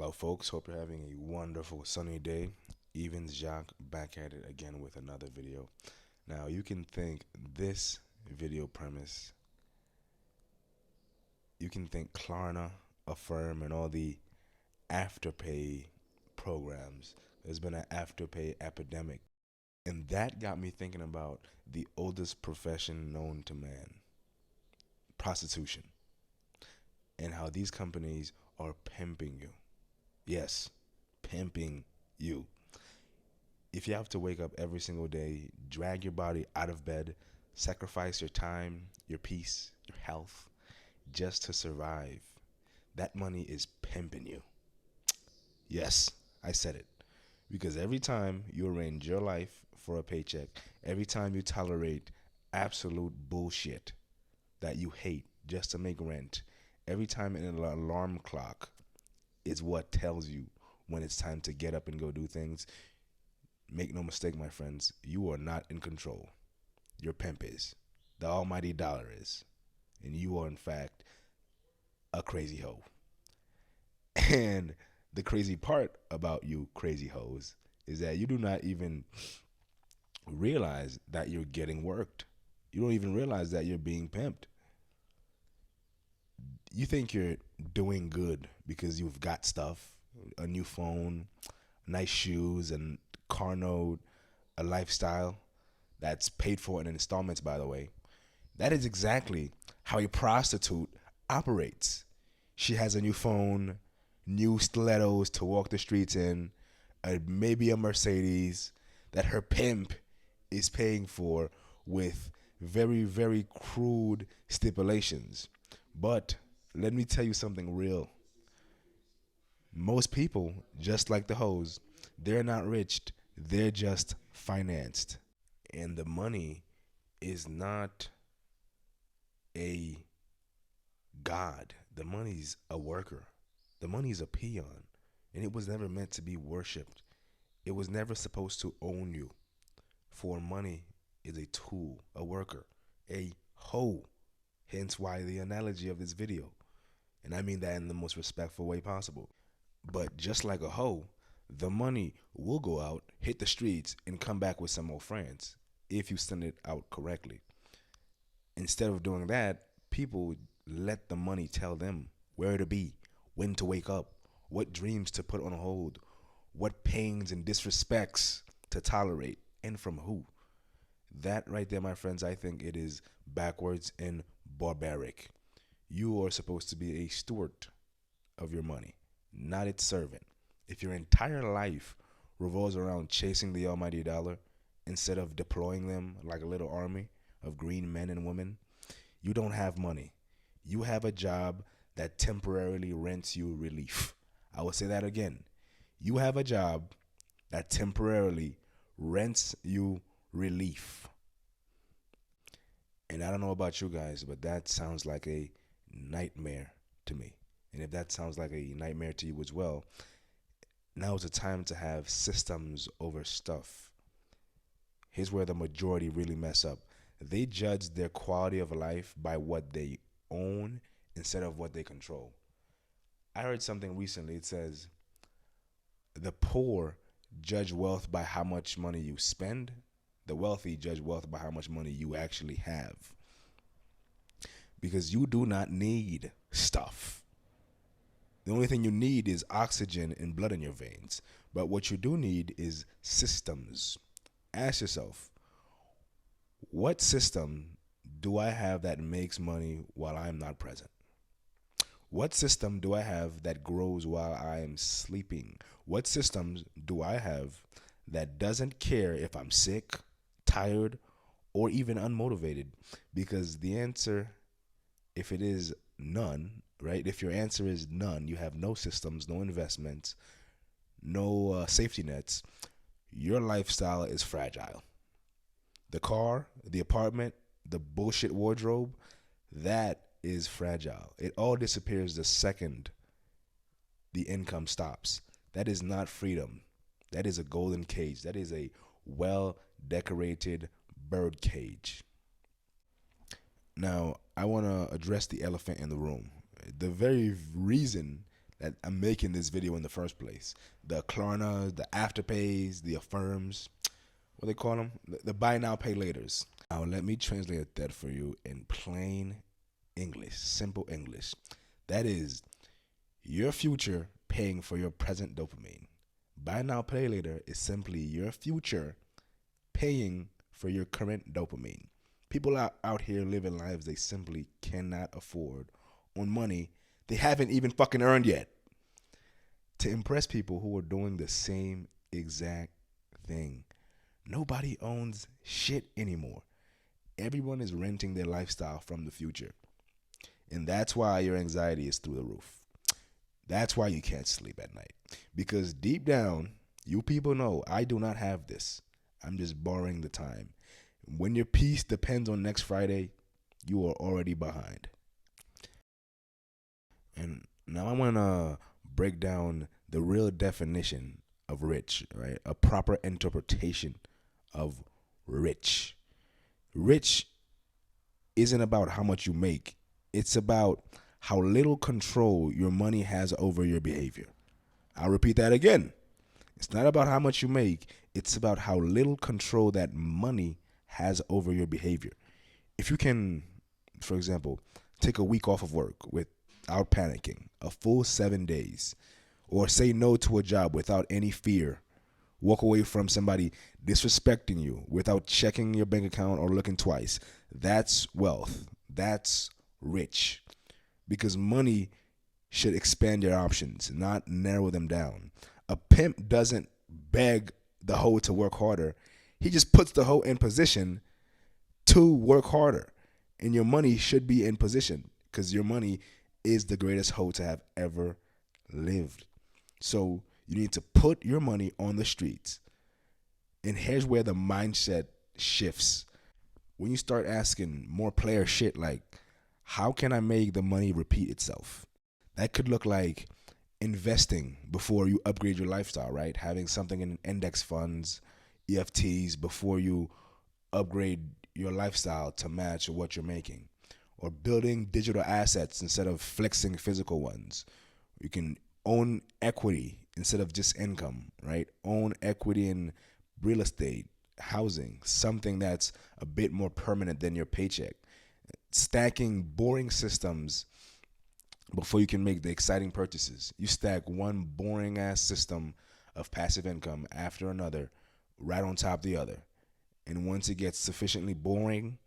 Hello, folks. Hope you're having a wonderful sunny day. Evans Jacques back at it again with another video. Now, you can think this video premise, you can think Klarna, Affirm, and all the Afterpay programs. There's been an Afterpay epidemic. And that got me thinking about the oldest profession known to man, prostitution, and how these companies are pimping you. Yes, pimping you. If you have to wake up every single day, drag your body out of bed, sacrifice your time, your peace, your health, just to survive, that money is pimping you. Yes, I said it. Because every time you arrange your life for a paycheck, every time you tolerate absolute bullshit that you hate just to make rent, every time an alarm clock is what tells you when it's time to get up and go do things, make no mistake, my friends, you are not in control. Your pimp is. The almighty dollar is. And you are, in fact, a crazy hoe. And the crazy part about you crazy hoes is that you do not even realize that you're getting worked. You don't even realize that you're being pimped. You think you're doing good because you've got stuff, a new phone, nice shoes, and car note, a lifestyle that's paid for in installments, by the way. That is exactly how a prostitute operates. She has a new phone, new stilettos to walk the streets in, maybe a Mercedes that her pimp is paying for with very, very crude stipulations. But let me tell you something real. Most people, just like the hoes, they're not rich, they're just financed. And the money is not a god. The money's a worker. The money's a peon. And it was never meant to be worshipped. It was never supposed to own you. For money is a tool, a worker, a hoe. Hence why the analogy of this video. And I mean that in the most respectful way possible. But just like a hoe, the money will go out, hit the streets, and come back with some more friends if you send it out correctly. Instead of doing that, people let the money tell them where to be, when to wake up, what dreams to put on hold, what pains and disrespects to tolerate, and from who. That right there, my friends, I think it is backwards and barbaric. You are supposed to be a steward of your money, not its servant. If your entire life revolves around chasing the almighty dollar instead of deploying them like a little army of green men and women, you don't have money. You have a job that temporarily rents you relief. I will say that again. You have a job that temporarily rents you relief. And I don't know about you guys, but that sounds like a nightmare to me. And if that sounds like a nightmare to you as well, now is the time to have systems over stuff. Here's where the majority really mess up. They judge their quality of life by what they own instead of what they control. I heard something recently. It says the poor judge wealth by how much money you spend. The wealthy judge wealth by how much money you actually have. Because you do not need stuff. The only thing you need is oxygen and blood in your veins. But what you do need is systems. Ask yourself, what system do I have that makes money while I'm not present? What system do I have that grows while I am sleeping? What systems do I have that doesn't care if I'm sick, tired, or even unmotivated? Because the answer, if it is none, right? If your answer is none, you have no systems, no investments, no safety nets, your lifestyle is fragile. The car, the apartment, the bullshit wardrobe, that is fragile. It all disappears the second the income stops. That is not freedom. That is a golden cage. That is a well decorated bird cage. Now, I want to address the elephant in the room. The very reason that I'm making this video in the first place. The Klarna, the Afterpays, the Affirms, what they call them? The buy now, pay laters. Now let me translate that for you in plain English, simple English. That is your future paying for your present dopamine. Buy now, pay later is simply your future paying for your current dopamine. People out here living lives they simply cannot afford on money they haven't even fucking earned yet. To impress people who are doing the same exact thing. Nobody owns shit anymore. Everyone is renting their lifestyle from the future. And that's why your anxiety is through the roof. That's why you can't sleep at night. Because deep down, you people know I do not have this. I'm just borrowing the time. When your peace depends on next Friday, you are already behind. And now I want to break down the real definition of rich, right? A proper interpretation of rich. Rich isn't about how much you make. It's about how little control your money has over your behavior. I'll repeat that again. It's not about how much you make. It's about how little control that money has over your behavior. If you can, for example, take a week off of work without panicking, a full 7 days, or say no to a job without any fear, walk away from somebody disrespecting you without checking your bank account or looking twice, that's wealth. That's rich. Because money should expand your options, not narrow them down. A pimp doesn't beg the hoe to work harder. He just puts the hoe in position to work harder. And your money should be in position because your money is the greatest hoe to have ever lived. So you need to put your money on the streets. And here's where the mindset shifts. When you start asking more player shit like, how can I make the money repeat itself? That could look like investing before you upgrade your lifestyle, right? Having something in index funds, EFTs before you upgrade your lifestyle to match what you're making. Or building digital assets instead of flexing physical ones. You can own equity instead of just income, right? Own equity in real estate, housing, something that's a bit more permanent than your paycheck. Stacking boring systems before you can make the exciting purchases. You stack one boring ass system of passive income after another right on top of the other. And once it gets sufficiently boring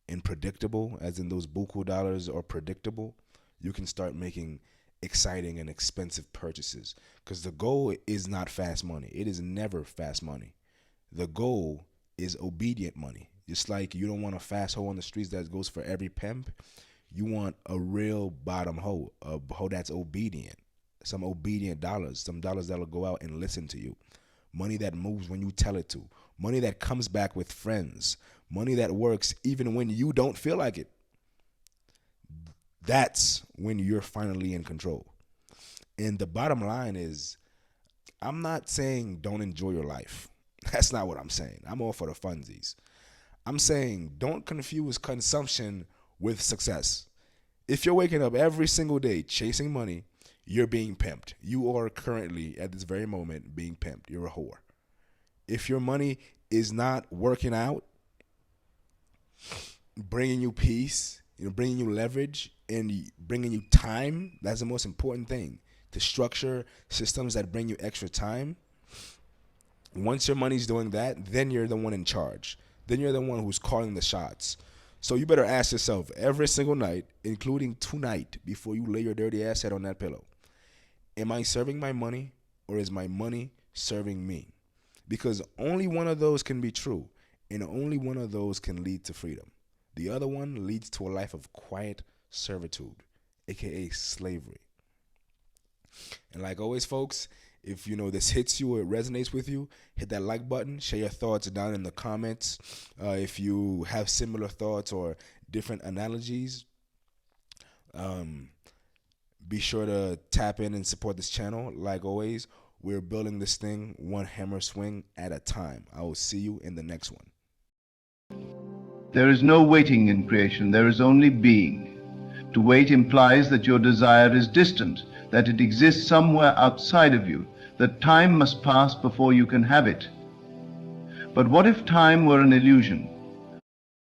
and predictable, as in those buku dollars are predictable, you can start making exciting and expensive purchases. Because the goal is not fast money. It is never fast money. The goal is obedient money. Just like you don't want a fast hoe on the streets that goes for every pimp. You want a real bottom hoe, a hoe that's obedient. Some obedient dollars, some dollars that'll go out and listen to you. Money that moves when you tell it to. Money that comes back with friends. Money that works even when you don't feel like it. That's when you're finally in control. And the bottom line is, I'm not saying don't enjoy your life. That's not what I'm saying. I'm all for the funsies. I'm saying don't confuse consumption with success. If you're waking up every single day chasing money, you're being pimped. You are currently, at this very moment, being pimped. You're a whore. If your money is not working out, bringing you peace, bringing you leverage, and bringing you time, that's the most important thing. To structure systems that bring you extra time. Once your money's doing that, then you're the one in charge. Then you're the one who's calling the shots. So you better ask yourself every single night, including tonight, before you lay your dirty ass head on that pillow, am I serving my money or is my money serving me? Because only one of those can be true, and only one of those can lead to freedom. The other one leads to a life of quiet servitude, aka slavery. And like always, folks, if this hits you or it resonates with you, hit that like button. Share your thoughts down in the comments. If you have similar thoughts or different analogies, be sure to tap in and support this channel. Like always, we're building this thing one hammer swing at a time. I will see you in the next one. There is no waiting in creation. There is only being. To wait implies that your desire is distant, that it exists somewhere outside of you, that time must pass before you can have it. But what if time were an illusion?